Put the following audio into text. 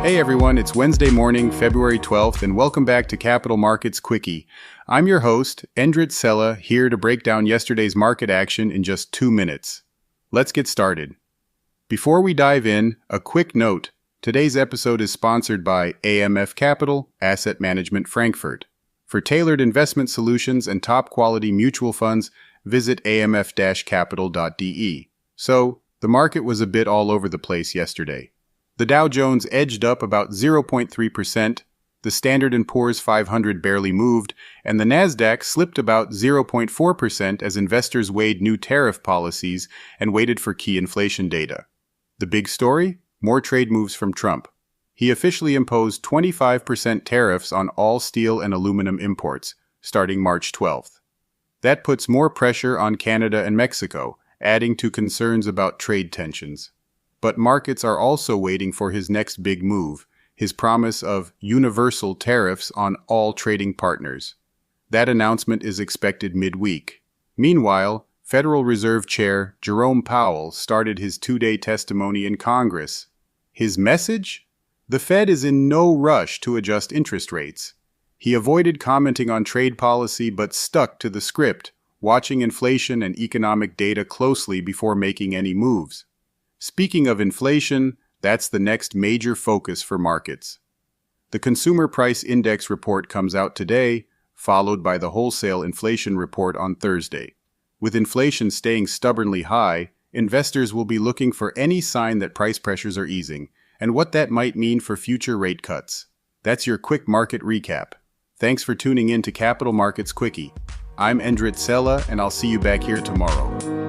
Hey everyone, it's Wednesday morning, February 12th, and welcome back to Capital Markets Quickie. I'm your host, Endrit Cela, here to break down yesterday's market action in just 2 minutes. Let's get started. Before we dive in, a quick note. Today's episode is sponsored by AMF Capital, Asset Management Frankfurt. For tailored investment solutions and top-quality mutual funds, visit amf-capital.de. So, the market was a bit all over the place yesterday. The Dow Jones edged up about 0.3%, the Standard & Poor's 500 barely moved, and the Nasdaq slipped about 0.4% as investors weighed new tariff policies and waited for key inflation data. The big story? More trade moves from Trump. He officially imposed 25% tariffs on all steel and aluminum imports, starting March 12th. That puts more pressure on Canada and Mexico, adding to concerns about trade tensions. But markets are also waiting for his next big move, his promise of universal tariffs on all trading partners. That announcement is expected midweek. Meanwhile, Federal Reserve Chair Jerome Powell started his 2-day testimony in Congress. His message? The Fed is in no rush to adjust interest rates. He avoided commenting on trade policy but stuck to the script, watching inflation and economic data closely before making any moves. Speaking of inflation, that's the next major focus for markets. The Consumer Price Index report comes out today, followed by the wholesale inflation report on Thursday. With inflation staying stubbornly high, investors will be looking for any sign that price pressures are easing, and what that might mean for future rate cuts. That's your quick market recap. Thanks for tuning in to Capital Markets Quickie. I'm Endrit Cela, and I'll see you back here tomorrow.